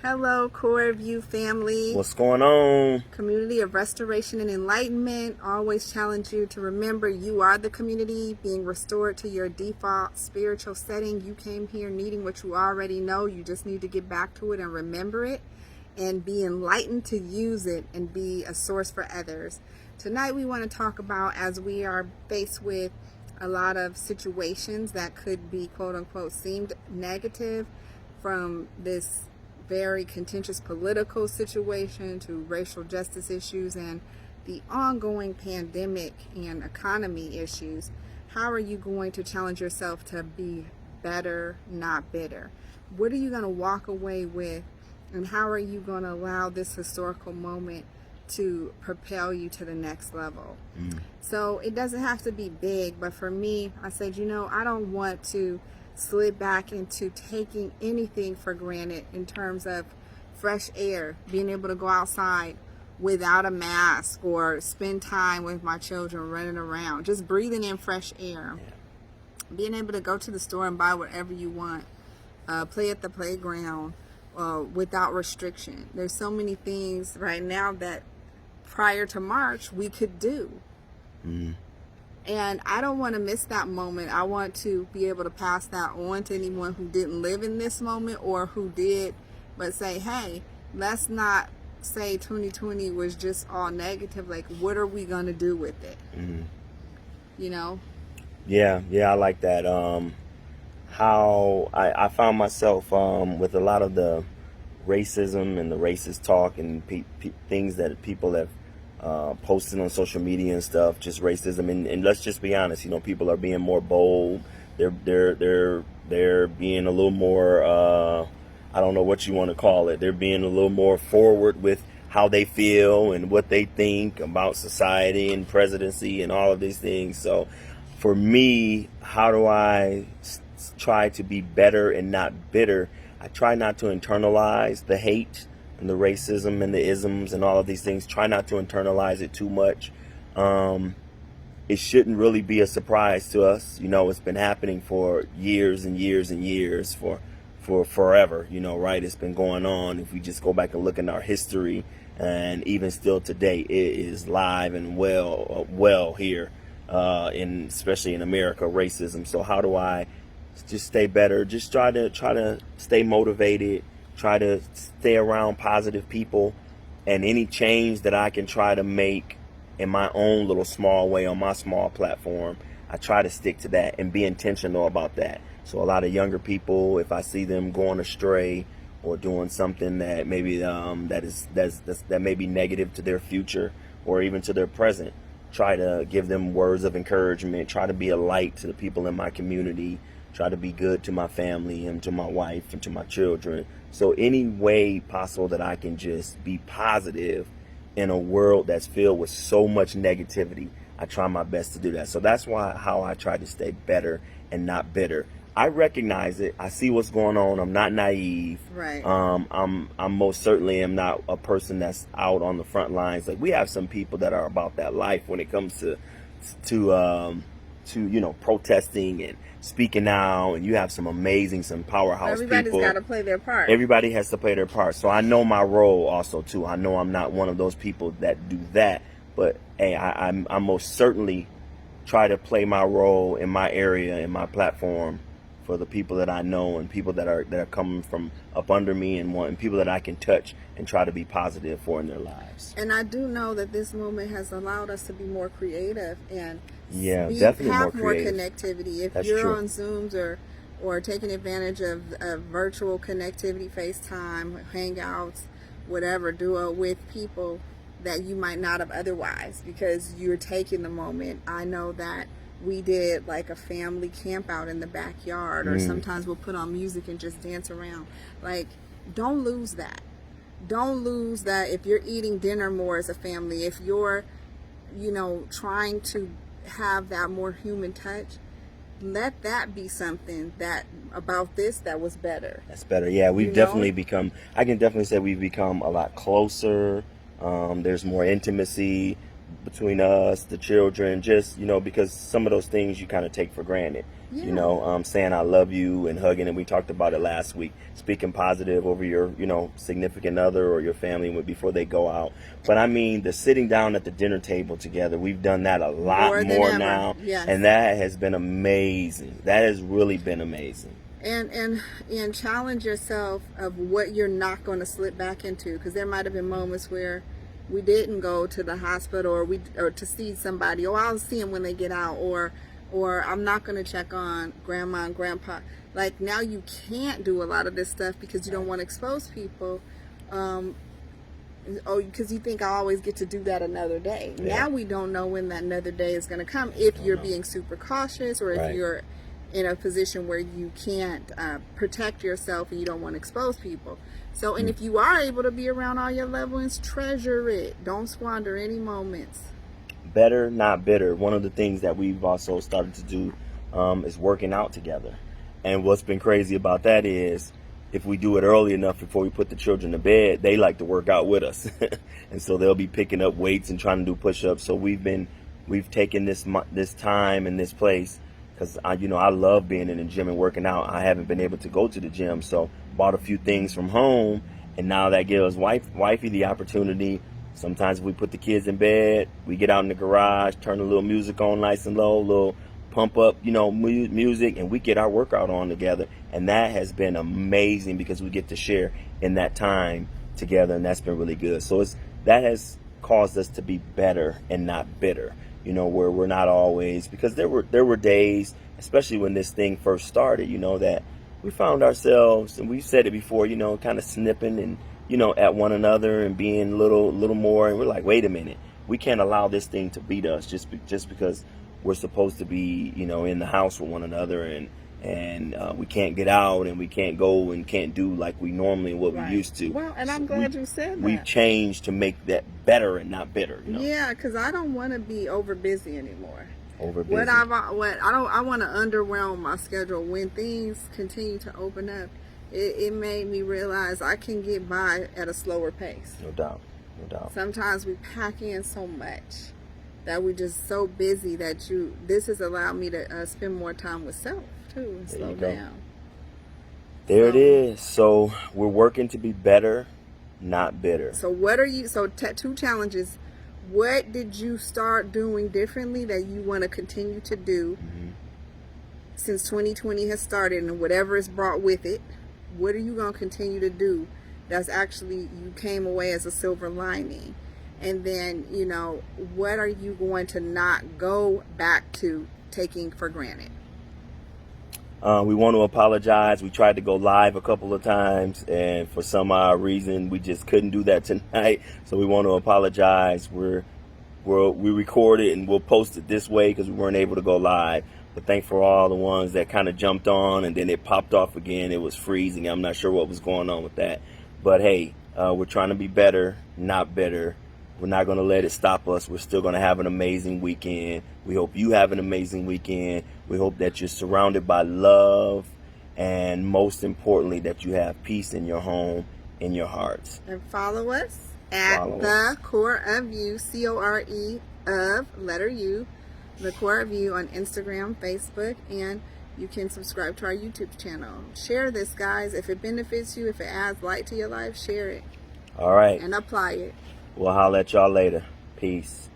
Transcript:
Hello, TheCoreofU family. What's going on? Community of restoration and enlightenment. Always challenge you to remember you are the community, being restored to your default spiritual setting. You came here needing what you already know. You just need to get back to it and remember it and be enlightened to use it and be a source for others. Tonight we want to talk about, as we are faced with a lot of situations that could be quote unquote seemed negative, from this very contentious political situation to racial justice issues and the ongoing pandemic and economy issues. How are you going to challenge yourself to be better, not bitter? What are you going to walk away with, and how are you going to allow this historical moment to propel you to the next level? So it doesn't have to be big, but for me, I said, I don't want to slid back into taking anything for granted in terms of fresh air, being able to go outside without a mask or spend time with my children running around, just breathing in fresh air, being able to go to the store and buy whatever you want, play at the playground without restriction. There's so many things right now that prior to March we could do. And I don't want to miss that moment. I want to be able to pass that on to anyone who didn't live in this moment, or who did, but say, hey, let's not say 2020 was just all negative. Like, what are we going to do with it? Yeah, I like that. How I found myself with a lot of the racism and the racist talk and things that people have posting on social media and stuff, just racism, and let's just be honest, people are being more bold. They're being a little more I don't know what you want to call it. They're being a little more forward with how they feel and what they think about society and presidency and all of these things. So for me, how do I try to be better and not bitter? I try not to internalize the hate and the racism and the isms and all of these things. Try not to internalize it too much. It shouldn't really be a surprise to us. It's been happening for years and years and years, for forever, right? It's been going on. If we just go back and look in our history, and even still today, it is live and well here, especially in America, racism. So how do I just stay better? Just try to stay motivated. Try to stay around positive people, and any change that I can try to make in my own little small way on my small platform, I try to stick to that and be intentional about that. So a lot of younger people, if I see them going astray or doing something that maybe that may be negative to their future or even to their present, try to give them words of encouragement. Try to be a light to the people in my community. Try to be good to my family and to my wife and to my children. So any way possible that I can just be positive in a world that's filled with so much negativity, I try my best to do that. So that's how I try to stay better and not bitter. I recognize it. I see what's going on. I'm not naive. Right. I'm most certainly am not a person that's out on the front lines. Like, we have some people that are about that life when it comes to protesting and speaking out, and you have some powerhouse Everybody's people. got to play their part. Everybody has to play their part. So I know my role also too. I know I'm not one of those people that do that, but hey, I most certainly try to play my role in my area, in my platform, for the people that I know and people that are coming from up under me, and people that I can touch and try to be positive for in their lives. And I do know that this moment has allowed us to be more creative and definitely have more creative. Connectivity. If That's you're true. on Zooms or taking advantage of virtual connectivity, FaceTime, Hangouts, whatever, do it with people that you might not have otherwise, because you're taking the moment. I know that we did like a family camp out in the backyard, or sometimes we'll put on music and just dance around. Like, don't lose that. Don't lose that. If you're eating dinner more as a family, if you're, trying to have that more human touch, let that be something that was better. That's better. Yeah, we've definitely become, I can definitely say we've become a lot closer. There's more intimacy. between us, the children, just, because some of those things you kind of take for granted. Yeah. Saying I love you and hugging, and we talked about it last week, speaking positive over your, significant other or your family before they go out. But I mean, the sitting down at the dinner table together, we've done that a lot More than more ever. now. Yes. And that has been amazing. That has really been amazing. And challenge yourself of what you're not going to slip back into, because there might have been moments where we didn't go to the hospital or to see somebody, or I'll see them when they get out, or I'm not going to check on grandma and grandpa. Like, now you can't do a lot of this stuff because you don't want to expose people. Because you think I always get to do that another day. Yeah. Now we don't know when that another day is going to come, if you're being super cautious, or if you're in a position where you can't protect yourself and you don't want to expose people. So, and if you are able to be around all your loved ones, treasure it. Don't squander any moments. Better, not bitter. One of the things that we've also started to do is working out together. And what's been crazy about that is, if we do it early enough before we put the children to bed, they like to work out with us. And so they'll be picking up weights and trying to do push-ups. So we've taken this time and this place, because I love being in the gym and working out. I haven't been able to go to the gym, so bought a few things from home, and now that gives wifey the opportunity. Sometimes we put the kids in bed, we get out in the garage, turn a little music on nice and low, little pump up, music, and we get our workout on together. And that has been amazing because we get to share in that time together, and that's been really good. So that has caused us to be better and not bitter, where we're not always, because there were days, especially when this thing first started, that we found ourselves, and we've said it before, kind of snipping and, at one another and being a little more, and we're like, wait a minute, we can't allow this thing to beat us just because we're supposed to be, in the house with one another, and we can't get out, and we can't go and can't do like we normally we used to. Well, and I'm glad you said that. We've changed to make that better and not bitter. Yeah, because I don't want to be over busy anymore. Over busy. I want to underwhelm my schedule. When things continue to open up, it made me realize I can get by at a slower pace. No doubt. Sometimes we pack in so much that we're just so busy that this has allowed me to spend more time with self too, and slow down. There it is. So we're working to be better, not bitter. So two challenges. What did you start doing differently that you want to continue to do since 2020 has started, and whatever is brought with it? What are you going to continue to do that's actually you came away as a silver lining? And then, what are you going to not go back to taking for granted? We want to apologize. We tried to go live a couple of times, and for some odd reason, we just couldn't do that tonight. So we want to apologize. We record it and we'll post it this way because we weren't able to go live. But thank for all the ones that kind of jumped on and then it popped off again. It was freezing. I'm not sure what was going on with that. But hey, we're trying to be better, not bitter. We're not going to let it stop us. We're still going to have an amazing weekend. We hope you have an amazing weekend. We hope that you're surrounded by love, and most importantly, that you have peace in your home, in your hearts. And follow us at TheCoreofU, CORE of letter U, TheCoreofU on Instagram, Facebook, and you can subscribe to our YouTube channel. Share this, guys. If it benefits you, if it adds light to your life, share it. All right. And apply it. We'll holler at y'all later. Peace.